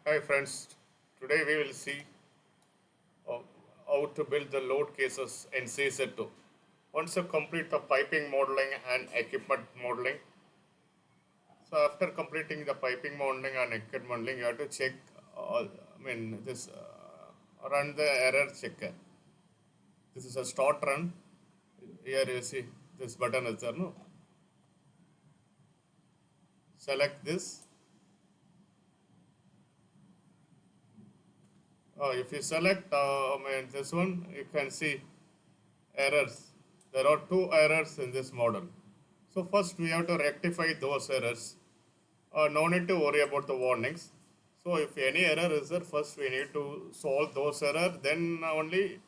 Hi friends, today we will see uh, how to build the load cases in CZ2. Once you complete the piping modeling and equipment modeling, so after completing the piping modeling and equipment modeling, you have to check, run the error checker. This is a start run. Here you see this button is there, no? Select this. If you select this one, you can see errors. There are two errors in this model. So first we have to rectify those errors. No need to worry about the warnings. So if any error is there, first we need to solve those error, then only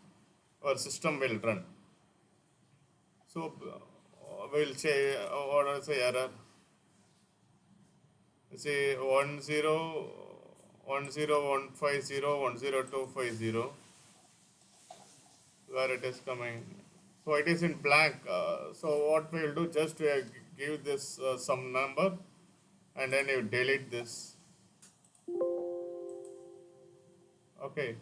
our system will run. So we'll say what is the error? Say 10 10150 where it is coming. So it is in blank. So what we will do, just give this some number and then you delete this. Okay.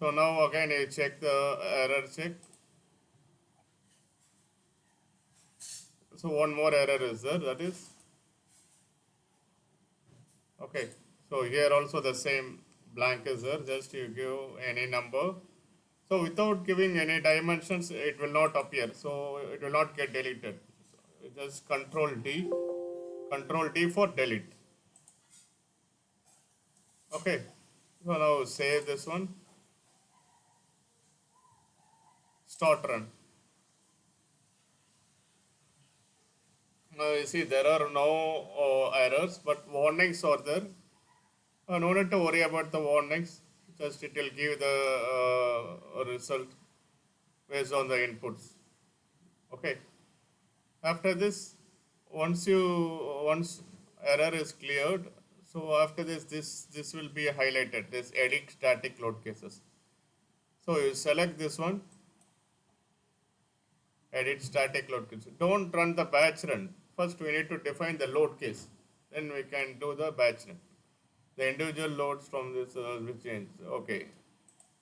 So now again you check the error check. So one more error is there, that is okay. So here also the same blank is there, just you give any number. So without giving any dimensions, it will not appear. So it will not get deleted. So just Control D for delete. Okay. So now save this one. Start run. Now you see there are no errors, but warnings are there. No need to worry about the warnings. Just it will give the result based on the inputs. Okay. After this, once error is cleared, so after this will be highlighted. This edit static load cases. So you select this one, edit static load case. Don't run the batch run. First we need to define the load case. Then we can do the batch run. The individual loads from this will change. Okay.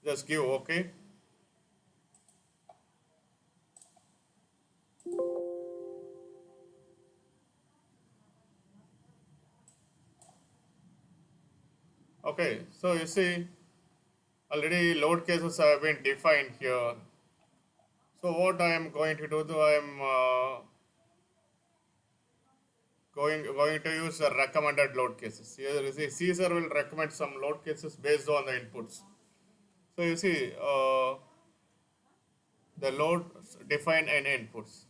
Just give OK. Okay. So you see already load cases have been defined here. So what I am going to do, I am going to use the recommended load cases. Here you see Caesar will recommend some load cases based on the inputs. So you see the load define any inputs.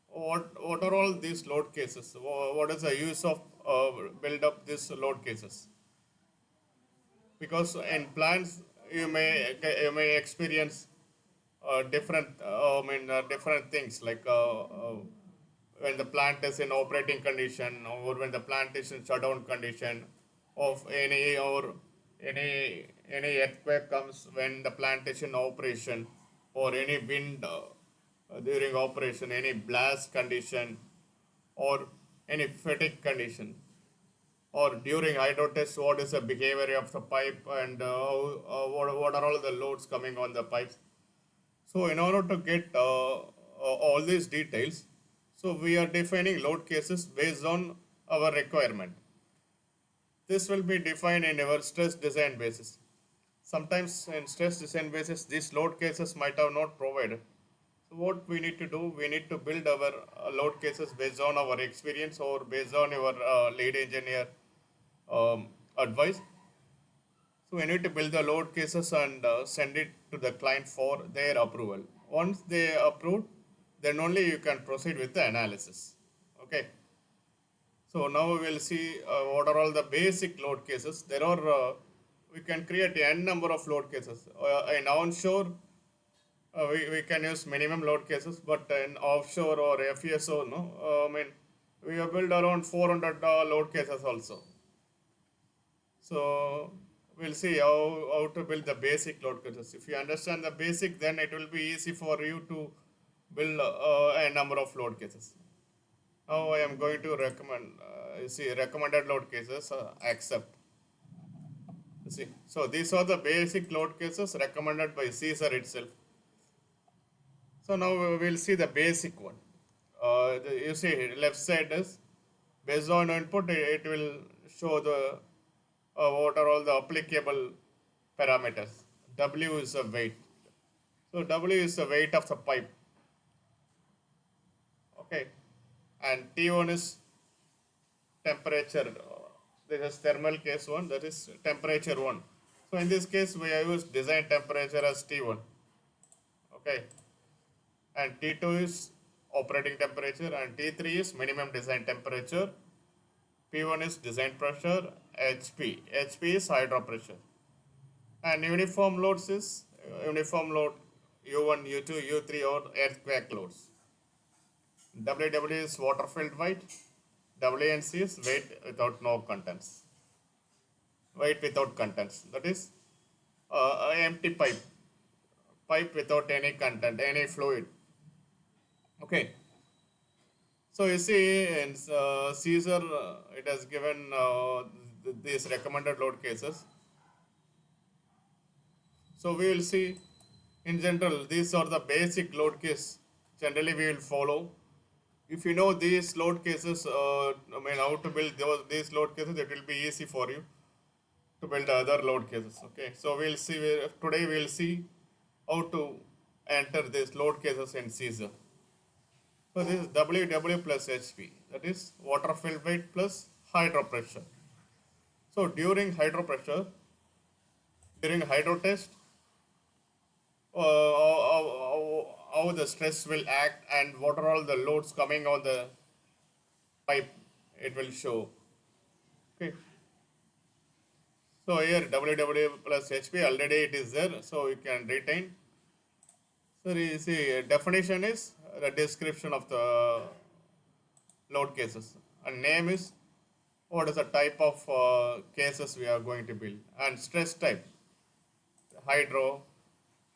What are all these load cases? What is the use of build up these load cases? Because in plants you may experience different things like when the plant is in operating condition or when the plant is in shutdown condition of any earthquake comes when the plant is in operation or any wind during operation, any blast condition or any fatigue condition or during hydro test, what is the behavior of the pipe and what are all the loads coming on the pipes. So in order to get all these details, so we are defining load cases based on our requirement. This will be defined in our stress design basis. Sometimes in stress design basis, these load cases might have not provided. So what we need to do, we need to build our load cases based on our experience or based on our lead engineer advice. So we need to build the load cases and send it to the client for their approval. Once they approve, then only you can proceed with the analysis. Okay. So now we will see what are all the basic load cases. There are we can create n number of load cases. In onshore, we can use minimum load cases, but in offshore or FSO, no, we have built around 400 load cases also. So we'll see how to build the basic load cases. If you understand the basic, then it will be easy for you to build a number of load cases. Now I am going to recommend, you see recommended load cases, accept. See, so these are the basic load cases recommended by Caesar itself. So now we will see the basic one. You see, left side is based on input, it will show the what are all the applicable parameters. W is the weight. So W is the weight of the pipe. Okay, and T1 is temperature. This is thermal case one. That is temperature one. So in this case, we have used design temperature as T1. Okay, and T2 is operating temperature, and T3 is minimum design temperature. P1 is design pressure. HP is hydro pressure. And uniform loads is uniform load U1, U2, U3 or earthquake loads. WW is water filled weight. WNC is weight without no contents. Weight without contents. That is empty pipe without any content, any fluid. Okay. So you see in Caesar, it has given these recommended load cases. So we will see in general, these are the basic load case. Generally, we will follow. If you know these load cases, how to build these load cases, it will be easy for you to build other load cases. Okay, so we'll see today. We'll see how to enter these load cases in Caesar. So this is WW plus HP. That is water filled weight plus hydro pressure. So during hydro pressure, during hydro test, how the stress will act and what are all the loads coming on the pipe, it will show. Okay. So here WW plus HP already it is there, so you can retain. So you see definition is the description of the load cases, and name is what is the type of cases we are going to build, and stress type hydro.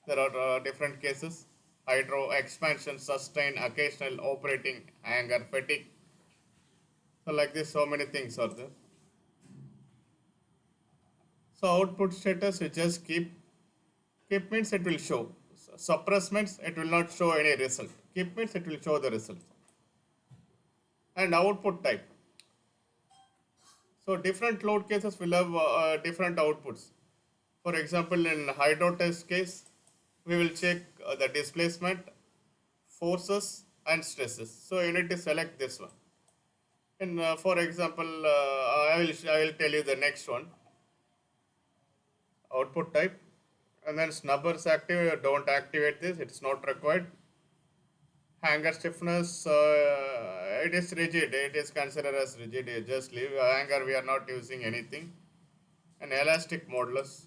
There are different cases: hydro, expansion, sustain, occasional, operating, anger, fatigue. So like this, so many things are there. So output status you just keep means it will show. Suppress means it will not show any result. Keep means it will show the result. And output type. So different load cases will have different outputs. For example, in hydro test case, we will check the displacement, forces and stresses. So you need to select this one. And for example, I will tell you the next one. Output type, and then snubbers active. Don't activate this. It's not required. Hanger stiffness, it is rigid. It is considered as rigid. You just leave. Hanger, we are not using anything. And elastic modulus,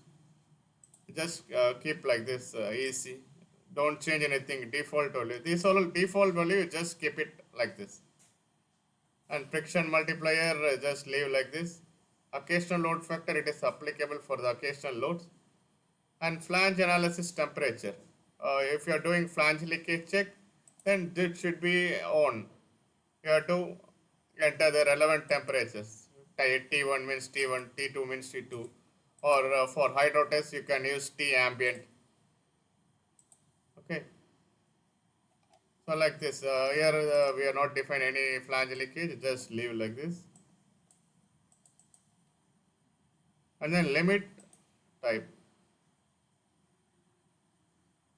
just keep like this, easy. Don't change anything. Default value. These all default value. Just keep it like this. And friction multiplier, just leave like this. Occasional load factor, it is applicable for the occasional loads. And flange analysis temperature. If you are doing flange leakage check, then it should be on. You have to enter the relevant temperatures. T1 means T1, T2 means T2. Or for hydro test, you can use T ambient. Okay. So like this, here we are not define any flange leakage, just leave like this. And then limit type.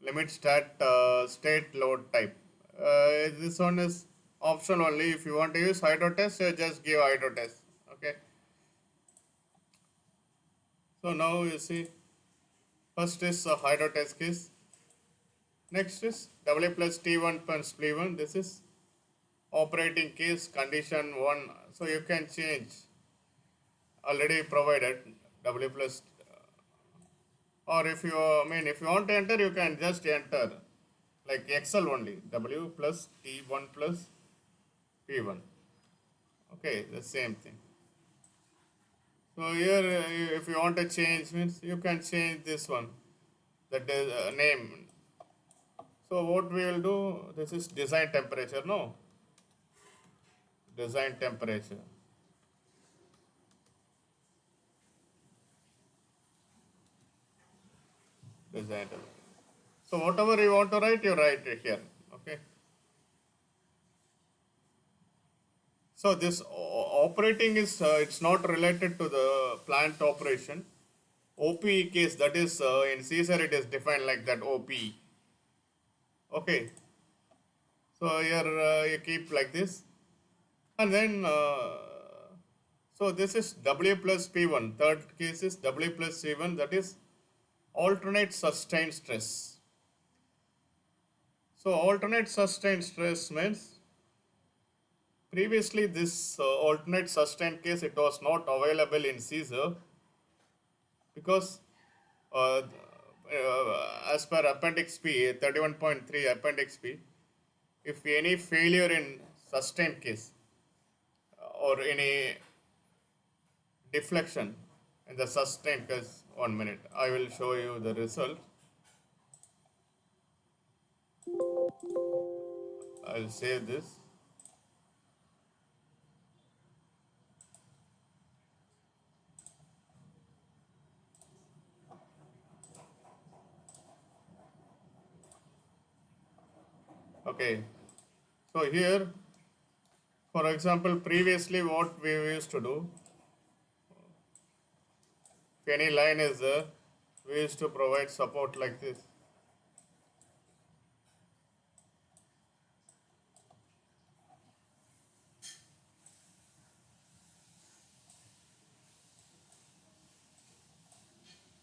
Limit state load type. This one is optional only. If you want to use hydro test, just give hydro test. Okay. So now you see, first is a hydro test case. Next is W plus T1 plus P1. This is operating case condition 1. So you can change. Already provided W plus, or if you if you want to enter, you can just enter like Excel only. W plus T1 plus P1. Okay, the same thing. So here, if you want to change, means you can change this one, the name. So what we will do, this is design temperature, no? Design temperature. this item. So whatever you want to write, you write it here. Okay. So this operating is it's not related to the plant operation. OPE case, that is in Caesar it is defined like that, OPE. Okay. So here you keep like this, and then so this is W plus P1. Third case is W plus C1, that is alternate sustained stress. So alternate sustained stress means previously this alternate sustained case it was not available in Caesar because uh, as per Appendix P, 31.3 Appendix P, if any failure in sustained case or any deflection in the sustained case, 1 minute, I will show you the result. I'll save this. Okay, so here, for example, previously what we used to do, if any line is there, we used to provide support like this.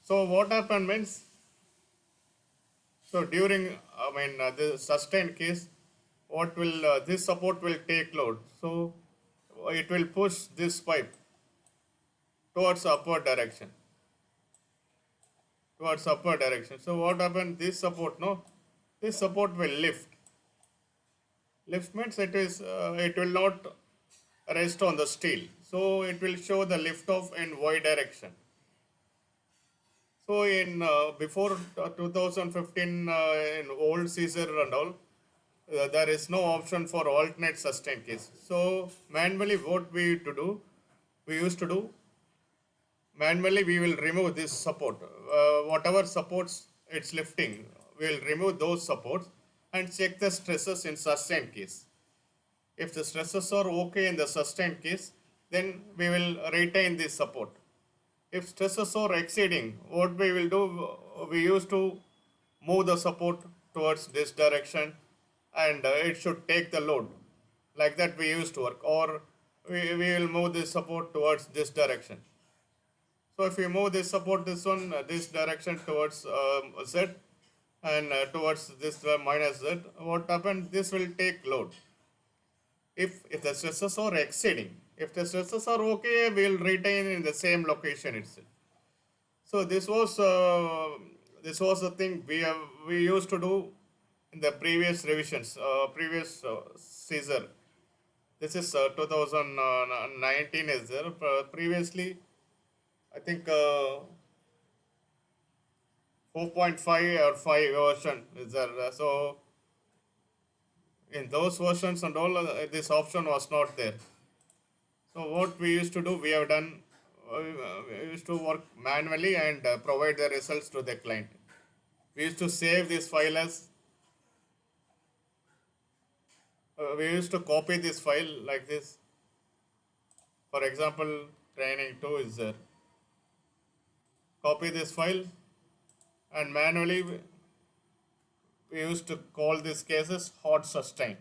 So what happened means, so during, the sustained case, what will, this support will take load. So it will push this pipe towards upward direction, towards upward direction. So what happened, this support, no, this support will lift. Lift means it will not rest on the steel. So it will show the lift off in y direction. So in before 2015 in old Caesar and all, there is no option for alternate sustain case. So manually what we used to do, manually we will remove this support. Whatever supports it's lifting, we will remove those supports and check the stresses in sustain case. If the stresses are okay in the sustained case, then we will retain this support. If stresses are exceeding, what we will do, we used to move the support towards this direction and it should take the load. Like that we used to work, or we will move this support towards this direction. So if we move this support, this one, this direction towards Z and towards this minus Z, what happened? This will take load. If the stresses are exceeding, if the stresses are okay, we'll retain in the same location itself. So this was the thing we used to do in the previous revisions, previous Caesar. This is 2019 is there. Previously, I think 4.5 or 5 version is there. So in those versions and all, this option was not there. So what we used to do, we have done, we used to work manually and provide the results to the client. We used to save this file as, we used to copy this file like this. For example, training 2 is there. Copy this file and manually we used to call these cases hot sustain.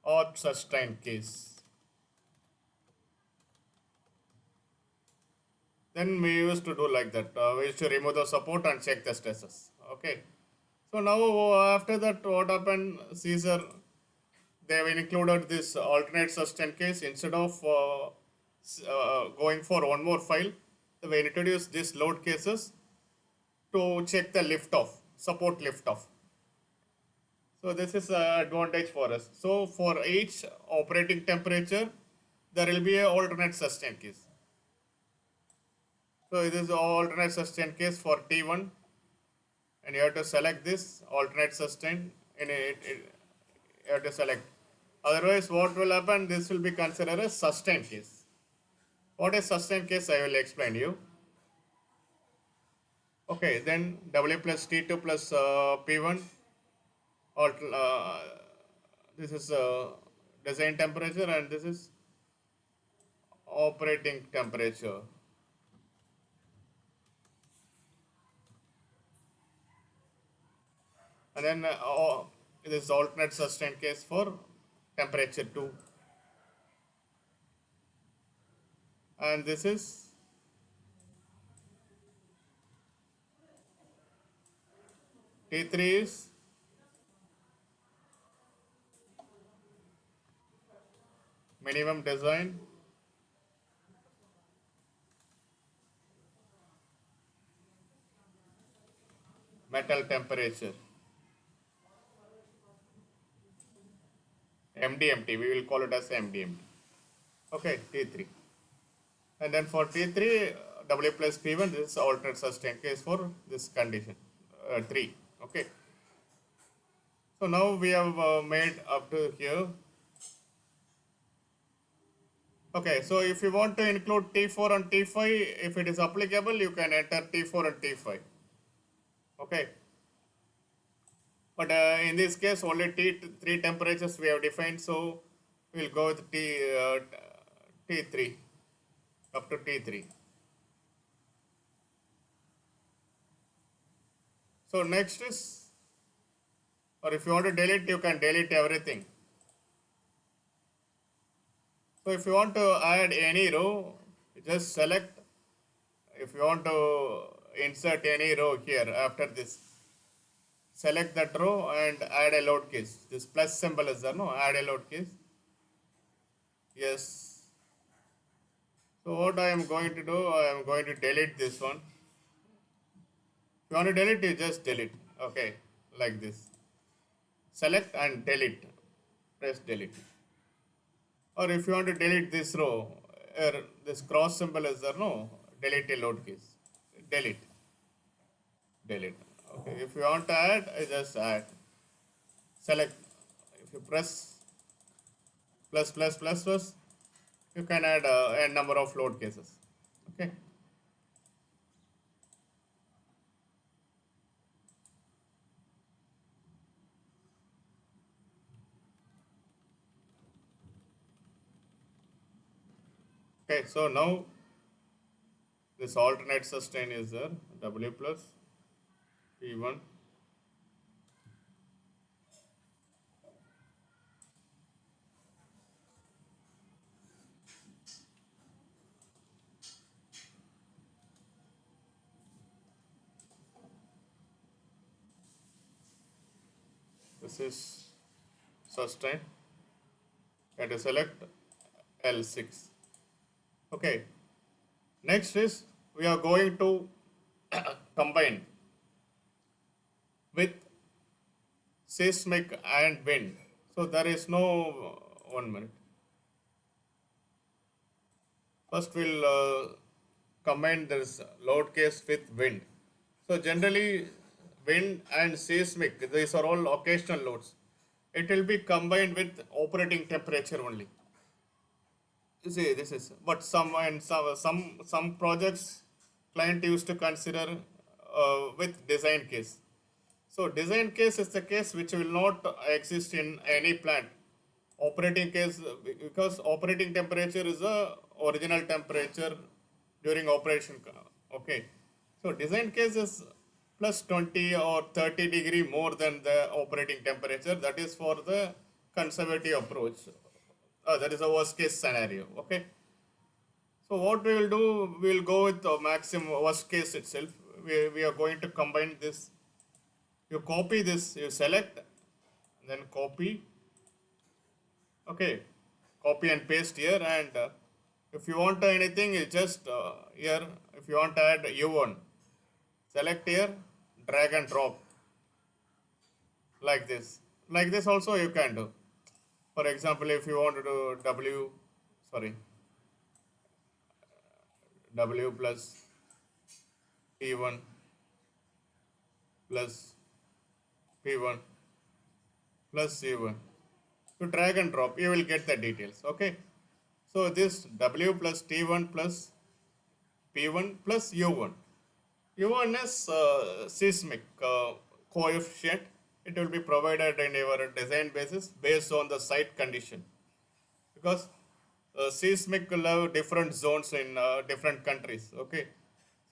Hot sustain case. Then we used to do like that. We used to remove the support and check the stresses. Okay. So now after that, what happened? Caesar, they have included this alternate sustain case instead of going for one more file. We introduced these load cases to check the lift off, support lift off. So this is an advantage for us. So for each operating temperature, there will be an alternate sustain case. So this is the alternate sustain case for T1, and you have to select this alternate sustain in it, you have to select. Otherwise, what will happen? This will be considered a sustain case. What is sustain case? I will explain you. Okay, then W plus T2 plus P1, or this is design temperature and this is operating temperature. And then this is alternate sustained case for temperature 2. And this is T3 is minimum design metal temperature, MDMT, we will call it as MDMT. Okay, T3. And then for T3, W plus P1, this is alternate sustained case for this condition, 3. Okay. So now we have made up to here. Okay, so if you want to include T4 and T5, if it is applicable, you can enter T4 and T5. Okay. But in this case, only T3 temperatures we have defined, so we'll go with T3, up to T3. So next is, or if you want to delete, you can delete everything. So if you want to add any row, just select. If you want to insert any row here after this, select that row and add a load case. This plus symbol is there, no? Add a load case. Yes. So what I am going to do, I am going to delete this one. If you want to delete, you just delete. Okay, like this. Select and delete. Press delete. Or if you want to delete this row, this cross symbol is there, no? Delete a load case. Delete. Delete. Okay, if you want to add, I just add. Select. If you press plus plus plus plus, you can add a number of load cases. Okay. Okay, so now this alternate sustain is there, W plus P1. This is sustain. And to select L6. Okay. Next is we are going to combine with seismic and wind. So there is no 1 minute. First we'll combine this load case with wind. So generally wind and seismic, these are all occasional loads. It will be combined with operating temperature only. You see, this is, but some projects client used to consider with design case. So design case is the case which will not exist in any plant. Operating case, because operating temperature is the original temperature during operation. Okay. So design case is plus 20 or 30 degree more than the operating temperature. That is for the conservative approach. That is a worst case scenario. Okay. So what we will do, we will go with the maximum worst case itself. We are going to combine this. You copy this, you select, then copy. Okay, copy and paste here. And if you want anything, you just here. If you want to add U1, select here, drag and drop like this. Like this also you can do. For example, if you want to do W plus P1 plus P1 plus C1. You drag and drop, you will get the details. Okay. So this W plus T1 plus P1 plus U1. Even is seismic coefficient. It will be provided in your design basis based on the site condition, because seismic will have different zones in different countries. Okay,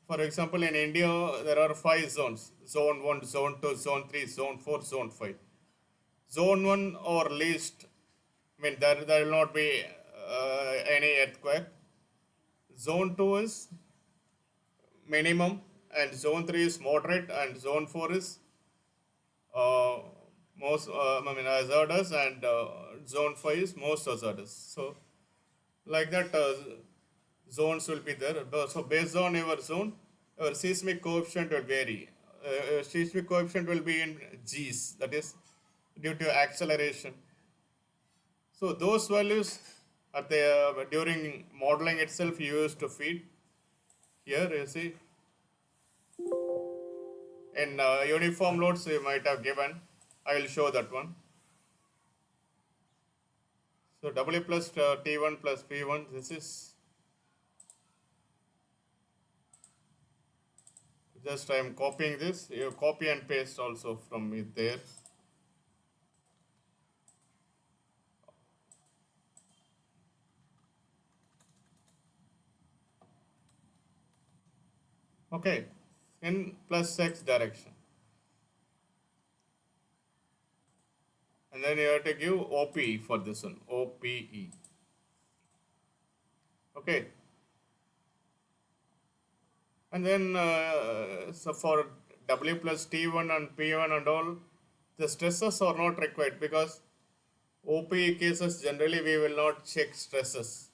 for example, in India there are five zones: zone 1, zone 2, zone 3, zone 4, zone 5. Zone 1 or least, I mean, there will not be any earthquake. Zone 2 is minimum, and zone 3 is moderate, and zone 4 is uh, most, I mean, hazardous, and zone 5 is most hazardous. So, like that, zones will be there. So, based on your zone, your seismic coefficient will vary. Seismic coefficient will be in G's, that is due to acceleration. So those values at the during modeling itself you used to feed. Here you see in uniform loads you might have given. I will show that one. So W plus T1 plus P1, this is just I am copying this. You copy and paste also from it there. Okay, in plus X direction. And then you have to give OPE for this one, OPE. Okay, and then so for W plus T1 and P1 and all, the stresses are not required, because OPE cases generally we will not check stresses.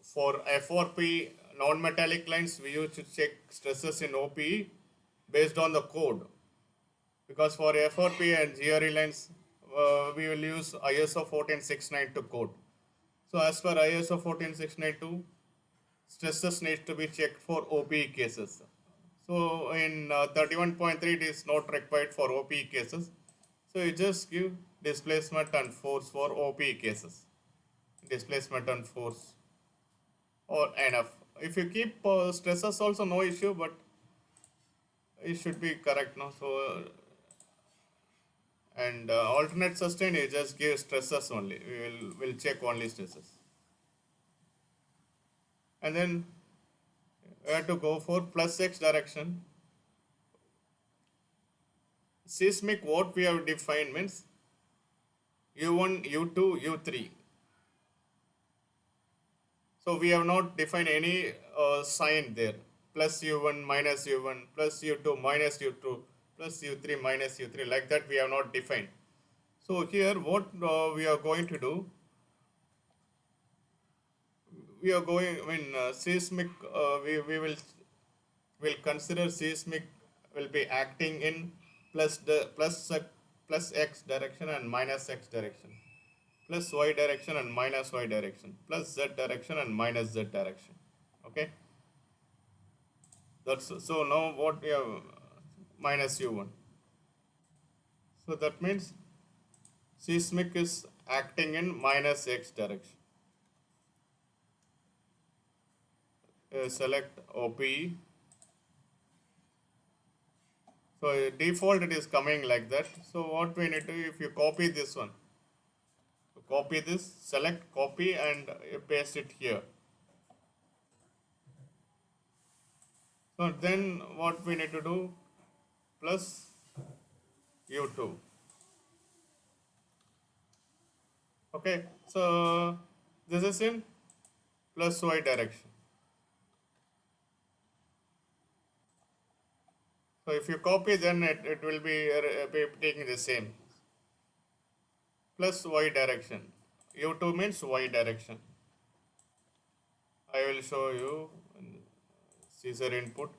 For FRP non-metallic lines we used to check stresses in OPE based on the code, because for FRP and GRE lines we will use ISO 14692 code. So as per ISO 14692, stresses need to be checked for OPE cases. So in 31.3 it is not required for OPE cases. So you just give displacement and force for OPE cases. Displacement and force or enough. If you keep stresses also no issue, but it should be correct now. So and alternate sustain you just give stresses only. We'll check only stresses. And then we have to go for plus X direction. Seismic what we have defined means U1, U2, U3. So we have not defined any sign there. Plus U1 minus U1 plus U2 minus U2 plus U3 minus U3, like that we have not defined. So here what we are going to do, we are going, I mean seismic, will consider seismic will be acting in plus X direction and minus X direction, plus Y direction and minus Y direction, plus Z direction and minus Z direction. Okay, that's so now what we have minus U1. So that means seismic is acting in minus X direction. Select OPE. So default it is coming like that. So what we need to, if you copy this one, copy this, select copy and paste it here. So then what we need to do, plus U2. Okay, so this is in plus Y direction. So if you copy, then it will be taking the same. Plus Y direction. U2 means Y direction. I will show you Caesar input,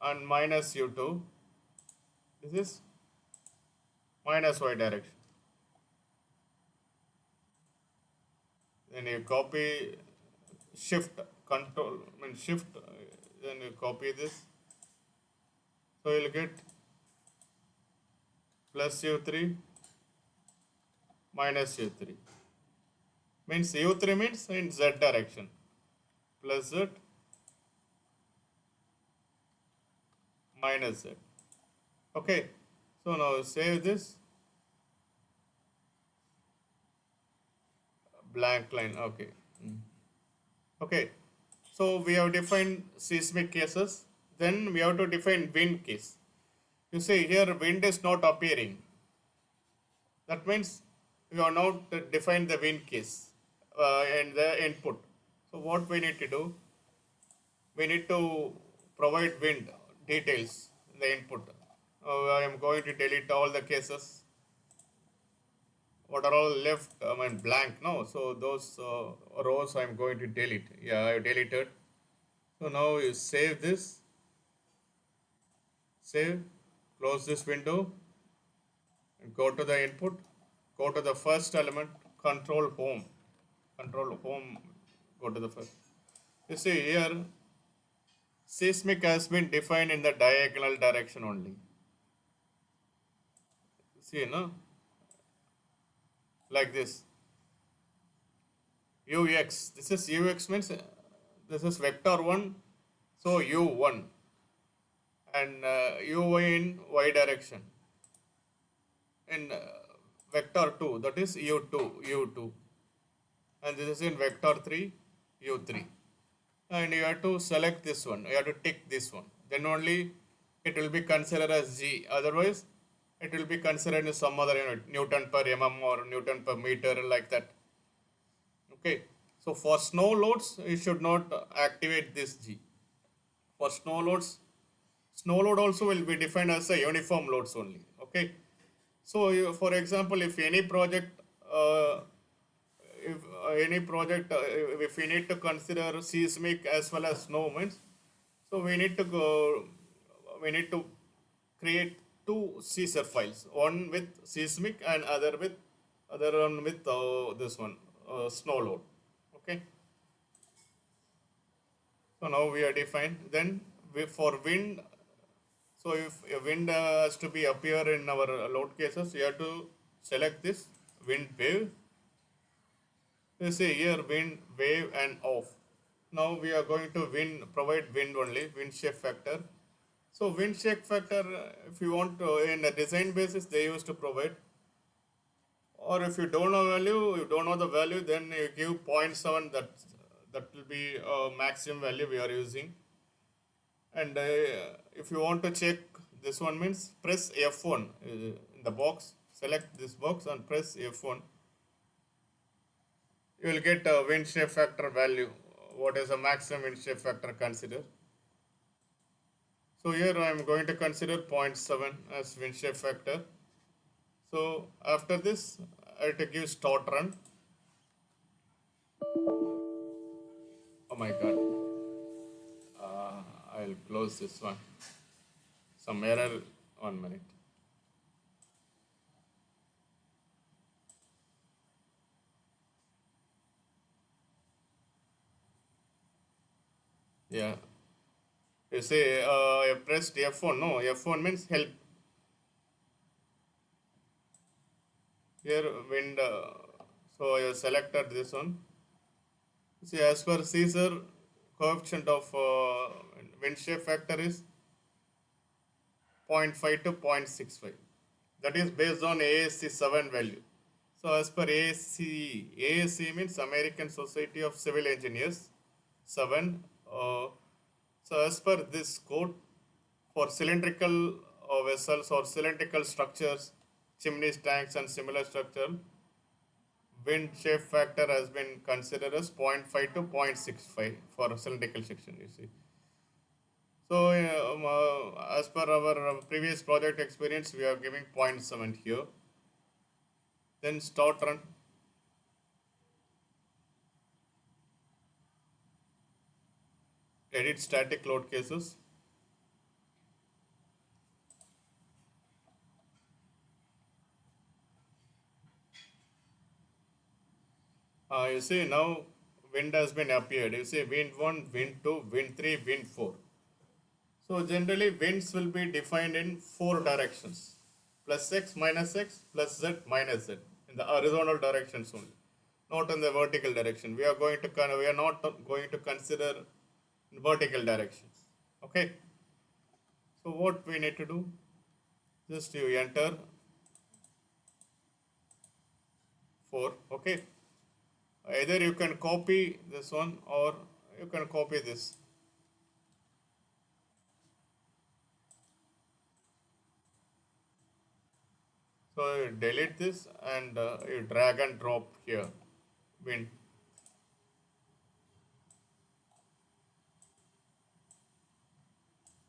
and minus U2. This is minus Y direction. Then you copy, shift, control, I mean shift, then you copy this. So you'll get plus U3 minus U3. Means U3 means in Z direction. Plus Z minus z. Okay, so now save this blank line. Okay. Mm. Okay, so we have defined seismic cases. Then we have to define wind case. You see here wind is not appearing. That means we have now defined the wind case and the input. So what we need to do? We need to provide wind details in the input. I am going to delete all the cases. What are all left? I mean blank. No, so those rows I am going to delete. Yeah, I deleted. So now you save this. Save. Close this window and go to the input. Go to the first element. Control home. Control home. Go to the first. You see here, seismic has been defined in the diagonal direction only. See, no? Like this. Ux. This is Ux means this is vector 1. So U1 and Uy in y direction. In vector 2, that is U2. And this is in vector 3, U3. And you have to select this one. You have to tick this one. Then only it will be considered as G. Otherwise, it will be considered as some other unit, Newton per mm or Newton per meter, like that. Okay. So for snow loads, you should not activate this G. For snow load also will be defined as a uniform loads only. Okay. So for example, if any project, if any project, if we need to consider seismic as well as snow means, so we need to create two Caesar files, one with seismic and other one with this one, snow load. Okay. So now we are defined. Then for wind, so if a wind has to be appear in our load cases, you have to select this wind wave. You see here wind wave and off. Now we are going to provide wind only, wind shape factor. So wind shape factor, if you want to, in a design basis, they used to provide. Or if you don't know value, you don't know the value, then you give zero point 0.7. That will be maximum value we are using. And if you want to check this one means press F1 in the box. Select this box and press F1. You will get a wind shape factor value. What is the maximum wind shape factor consider? So here I am going to consider 0.7 as wind shape factor. So after this, I have to give start run. Oh my god. I'll close this one. Some error. 1 minute. Yeah. You say I pressed F1. No, F1 means help. Here wind. So I selected this one. See, as per Caesar, coefficient of wind shape factor is 0.5 to 0.65. That is based on ASC 7 value. So as per ASC means American Society of Civil Engineers 7. So as per this code, for cylindrical vessels or cylindrical structures, chimneys, tanks and similar structure, wind shape factor has been considered as 0.5 to 0.65 for a cylindrical section, you see. So as per our previous project experience, we are giving 0.7 here. Then start run. Edit static load cases. You see now wind has been appeared. You see wind 1, wind 2, wind 3, wind 4. So generally winds will be defined in 4 directions. Plus x, minus x, plus z, minus z. In the horizontal directions only. Not in the vertical direction. We are not going to consider vertical directions. Okay. So what we need to do? Just you enter 4. Okay. Either you can copy this one or you can copy this. So you delete this and you drag and drop here. Win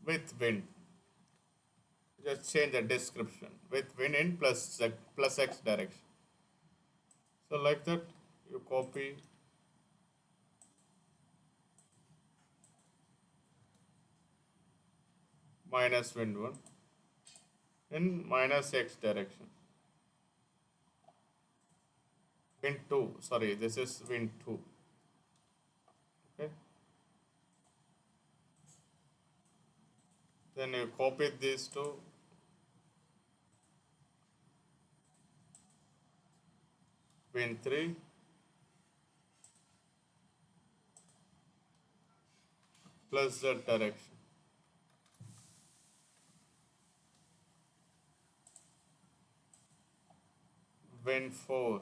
with win. Just change the description with win in plus x direction. So like that you copy minus win 1 in minus x direction. Win 2, sorry, this is win 2. Okay. Then you copy these two, win 3, plus z direction. Win 4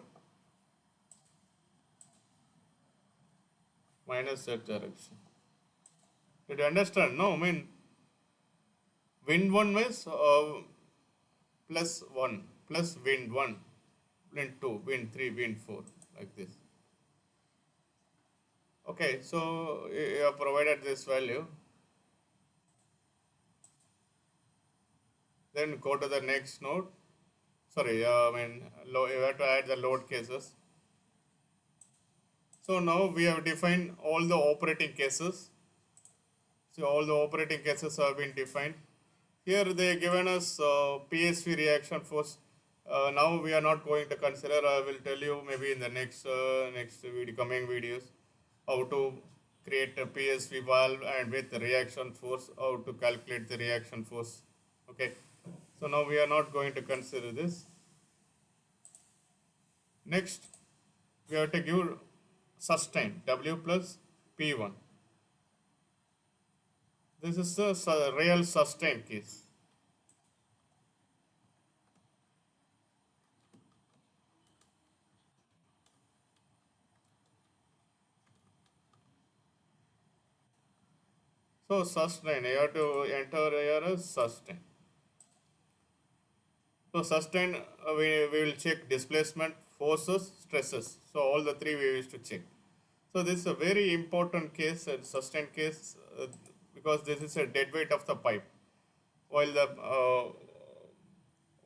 minus z direction. Did you understand? No, I mean win 1 means plus 1 plus win 1, win 2, win 3, win 4, like this. Okay, so you have provided this value. Then go to the next node. Sorry, you have to add the load cases. So now we have defined all the operating cases. So all the operating cases have been defined. Here they given us PSV reaction force. Now we are not going to consider. I will tell you maybe in the next video, coming videos how to create a PSV valve and with the reaction force, how to calculate the reaction force. Okay. So now we are not going to consider this. Next, we have to give sustain W plus P1. This is a real sustain case. So sustain, you have to enter here as sustain. So sustain, we will check displacement, forces, stresses. So all the three we wish to check. So this is a very important case, a sustain case, because this is a dead weight of the pipe. While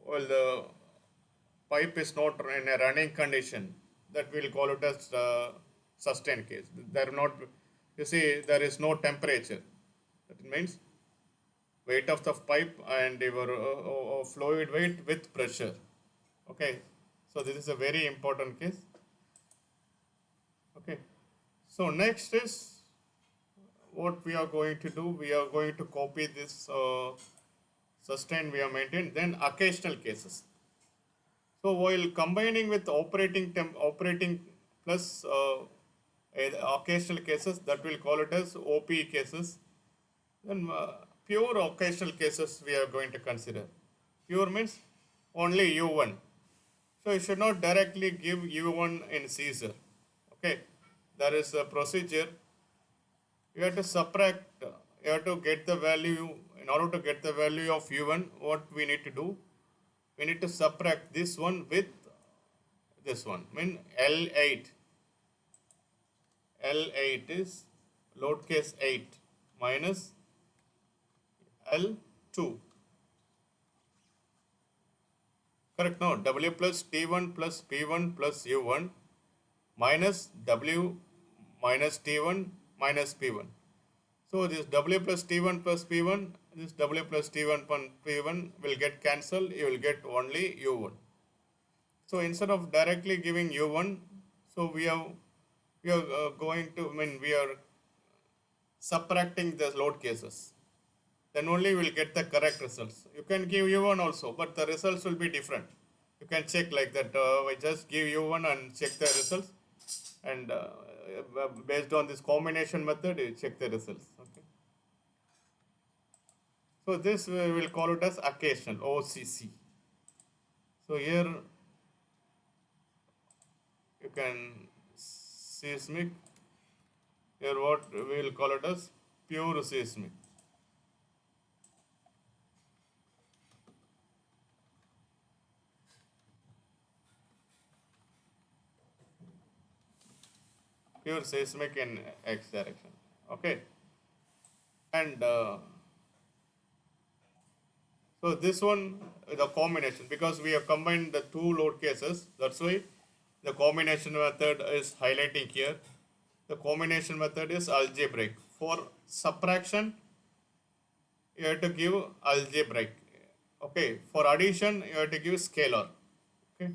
the pipe is not in a running condition, that we will call it as sustain case. There not, you see, there is no temperature. That means weight of the pipe and your fluid weight with pressure. Okay, so this is a very important case. Okay, so next is what we are going to do. We are going to copy this sustain we have maintained. Then occasional cases. So while combining with operating plus occasional cases, that we'll call it as OP cases. Then pure occasional cases we are going to consider. Pure means only U1. So you should not directly give U1 in Caesar. Okay, there is a procedure. You have to subtract, you have to get the value, in order to get the value of U1, what we need to do? We need to subtract this one with this one. I mean L8. L8 is load case 8 minus L2. Correct? No, W plus T1 plus P1 plus U1 minus W minus T1 minus P1. So this W plus T1 plus P1, this W plus T1 plus P1 will get cancelled. You will get only U1. So instead of directly giving U1, so we are going to, we are subtracting the load cases. Then only we will get the correct results. You can give U1 also, but the results will be different. You can check like that. I just give U1 and check the results, and based on this combination method, you check the results. Okay. So this we will call it as occasional OCC. So here you can seismic. Here what we will call it as pure seismic. Pure seismic in X direction. Okay, and so this one the combination, because we have combined the two load cases. That's why the combination method is highlighting here. The combination method is algebraic. For subtraction, you have to give algebraic. Okay. For addition, you have to give scalar. Okay.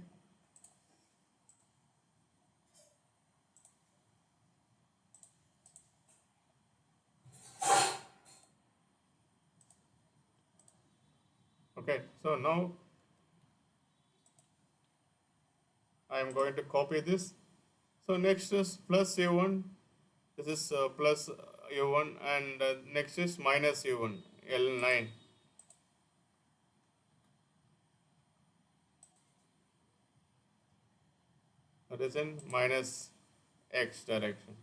Okay. So now I am going to copy this. So next is plus u1. This is plus u1, and next is minus u1, L9. That is in minus x direction.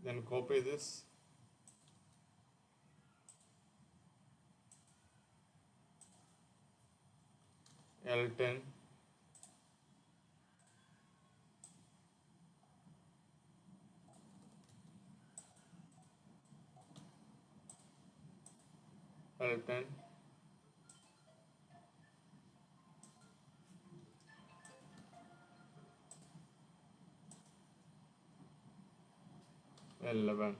Then copy this. L10. L10. L11.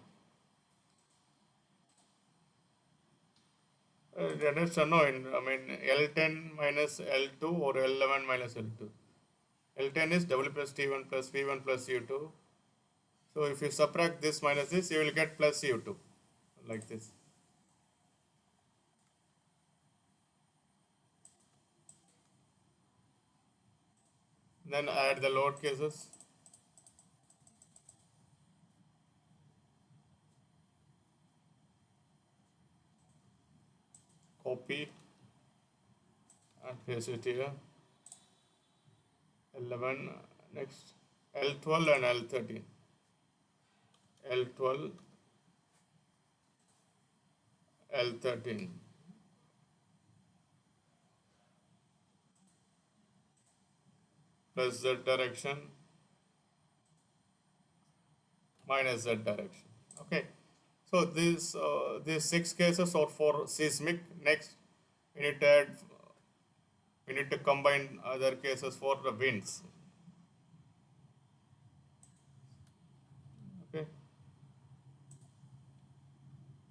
That is unknown. I mean, L10 minus L2 or L11 minus L2. L10 is W plus T1 plus V1 plus U2. So if you subtract this minus this, you will get plus U2, like this. Then add the load cases. Copy and paste it here. 11, next L12 and L13. L12, L13. Plus Z direction minus Z direction. Okay. So these six cases are for seismic. Next, we need to add, we need to combine other cases for the winds. Okay.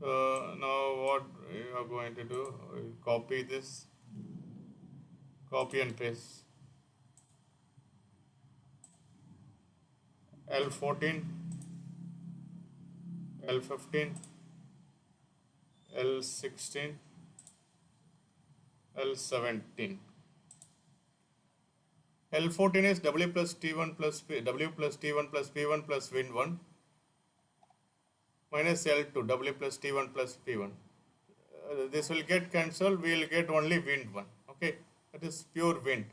Now what we are going to do? We'll copy this, copy and paste. L14, L15, L16, L17. L14 is W plus T1 plus W plus T1 plus P1 plus Wind1 minus L2 W plus T1 plus P1. This will get cancelled. We will get only Wind1. Okay, that is pure wind.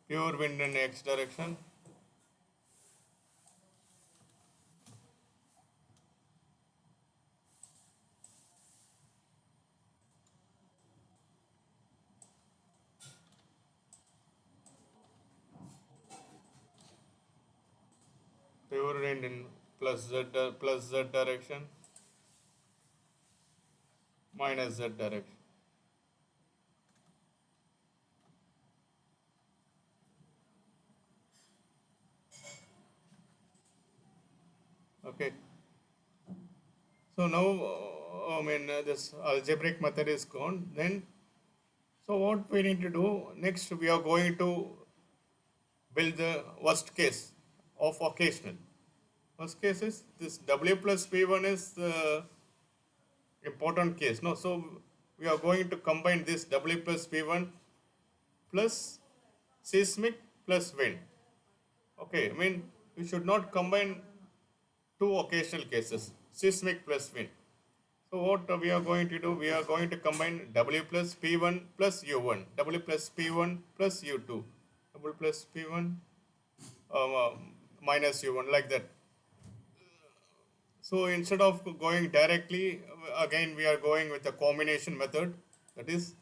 Pure wind in X direction. Pure wind in plus Z direction minus Z direction. Okay. So now, this algebraic method is gone. Then, so what we need to do next? We are going to build the worst case of occasional. Worst case is this W plus P1 is the important case. No, so we are going to combine this W plus P1 plus seismic plus wind. Okay, I mean, we should not combine two occasional cases, seismic plus wind. So what we are going to do, we are going to combine W plus P1 plus U1, W plus P1 plus U2, W plus P1 minus U1, like that. So instead of going directly, again we are going with a combination method, that is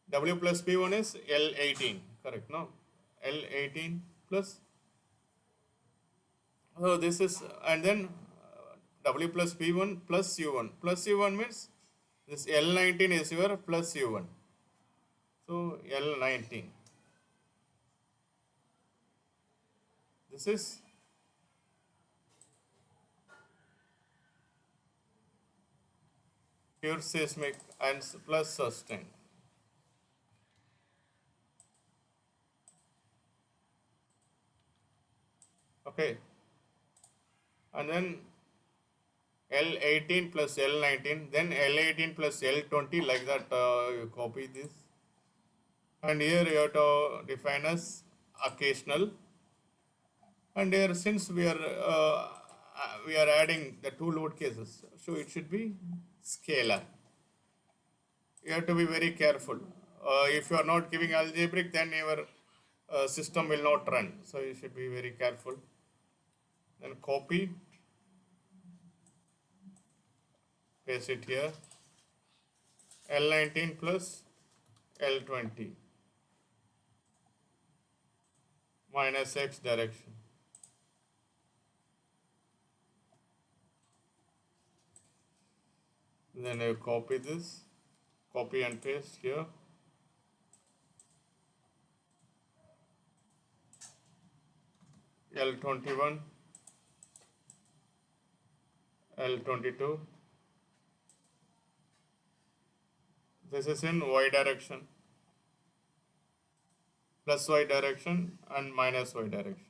W plus P1 is L18, correct, no? L18 plus, so this is, and then W plus P1 plus U1. Plus U1 means this L19 is your plus U1. So L19. This is pure seismic and plus sustain. Okay. And then L18 plus L19, then L18 plus L20, like that you copy this. And here you have to define as occasional. And here since we are adding the two load cases, so it should be scalar. You have to be very careful. If you are not giving algebraic, then your system will not run. So you should be very careful. Then copy, paste it here. L19 plus L20 minus X direction. Then you copy this, copy and paste here. L21, L22. This is in Y direction, plus Y direction and minus Y direction.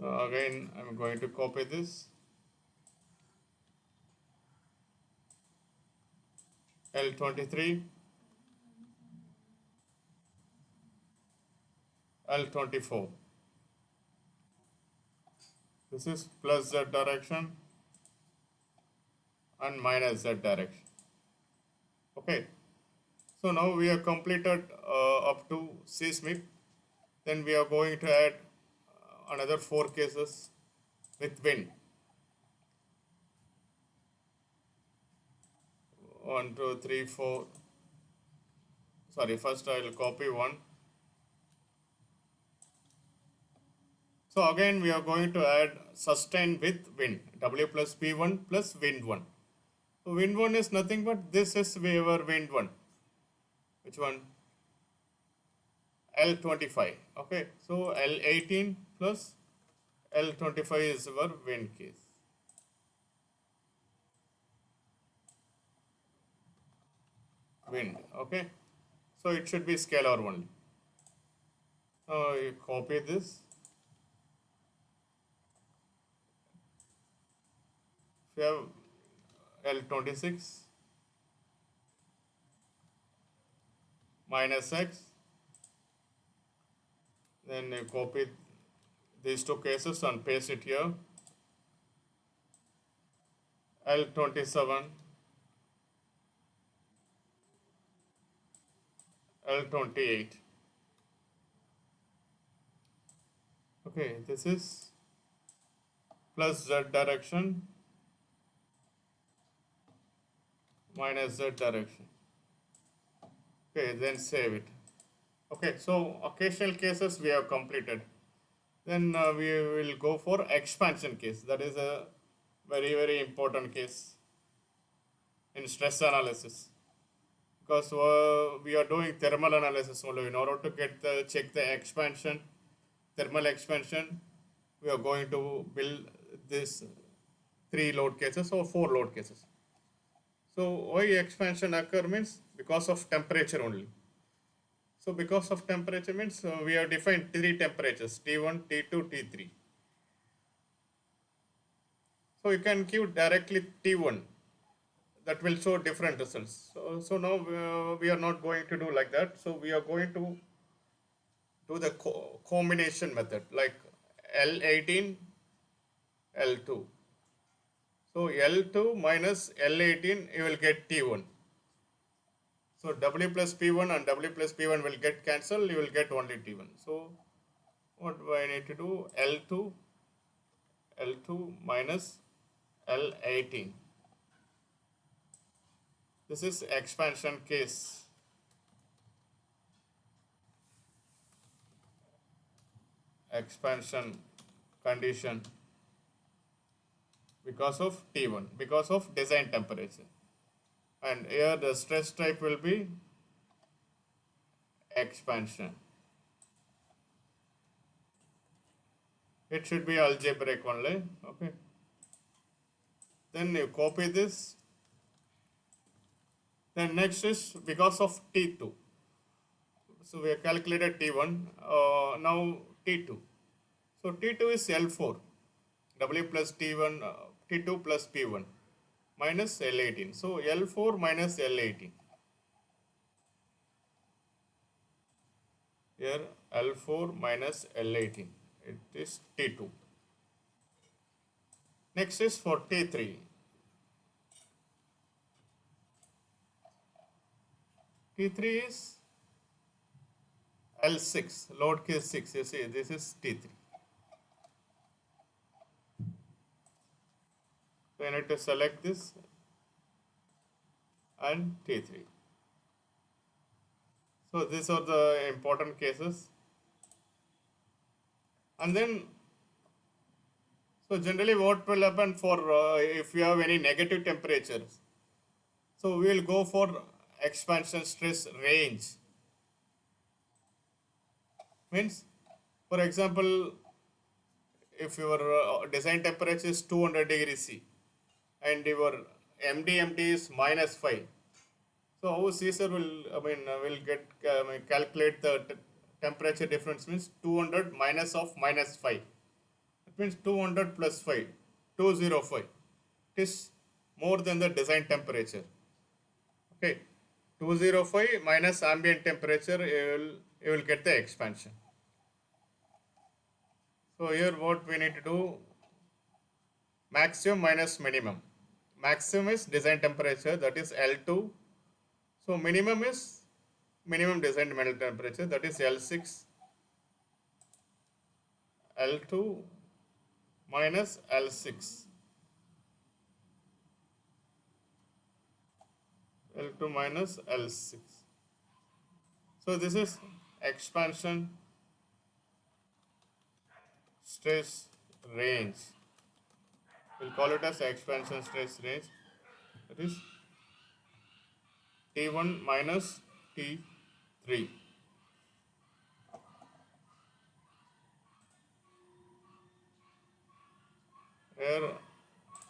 So again, I'm going to copy this. L23, L24. This is plus Z direction and minus Z direction. Okay. So now we have completed up to seismic. Then we are going to add another 4 cases with wind. 1, 2, 3, 4. Sorry, first I will copy one. So again we are going to add sustain with wind. W plus P1 plus wind 1. So wind 1 is nothing but this is our wind 1. Which one? L25. Okay. So L18 plus L25 is our wind case. Wind. Okay. So it should be scalar only. Now you copy this. If you have L26 minus X, then you copy these two cases and paste it here. L27, L28. Okay, this is plus Z direction minus Z direction. Okay, then save it. Okay, so occasional cases we have completed. Then we will go for expansion case. That is a very, very important case in stress analysis. Because we are doing thermal analysis only. In order to get check the expansion, thermal expansion, we are going to build this 3 load cases or 4 load cases. So why expansion occur means because of temperature only. So because of temperature means we have defined 3 temperatures, T1, T2, T3. So you can give directly T1, that will show different results. So now we are not going to do like that. So we are going to do the combination method like L18, L2. So L2 minus L18, you will get T1. So W plus P1 and W plus P1 will get cancelled, you will get only T1. So what do I need to do? L2 minus L18. This is expansion case. Expansion condition because of T1, because of design temperature. And here the stress type will be expansion. It should be algebraic only. Okay. Then you copy this. Then next is because of T2. So we have calculated T1. Now T2. So T2 is L4. W plus T1, T2 plus P1 minus L18. So L4 minus L18. Here L4 minus L18. It is T2. Next is for T3. T3 is L6, load case 6. You see, this is T3. So I need to select this and T3. So these are the important cases. And then, so generally what will happen for if you have any negative temperatures? So we will go for expansion stress range. Means, for example, if your design temperature is 200 degrees C and your MD is minus 5. So how Caesar will get calculate the temperature difference means 200 minus of minus 5. It means 200 plus 5, 205. It is more than the design temperature. Okay, 205 minus ambient temperature, you will get the expansion. So here what we need to do, maximum minus minimum. Maximum is design temperature, that is L2. So minimum is minimum design metal temperature, that is L6. L2 minus L6. L2 minus L6. So this is expansion stress range. We'll call it as expansion stress range. That is T1 minus T3. Here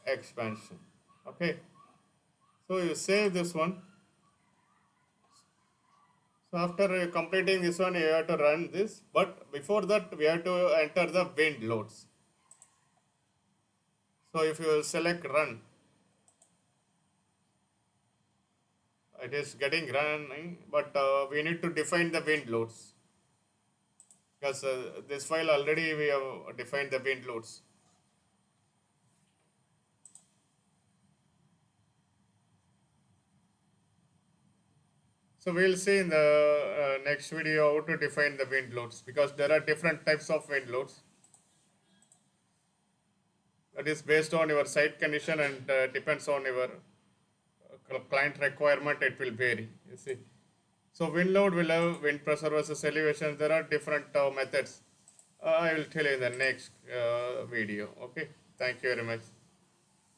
expansion. Okay. So you save this one. So after completing this one, you have to run this. But before that, we have to enter the wind loads. So if you select run, it is getting running, but we need to define the wind loads. Because this file already we have defined the wind loads. So we will see in the next video how to define the wind loads, because there are different types of wind loads. That is based on your site condition and depends on your client requirement, it will vary, you see. So wind load will have wind pressure versus elevation. There are different methods. I will tell you in the next video. Okay. Thank you very much.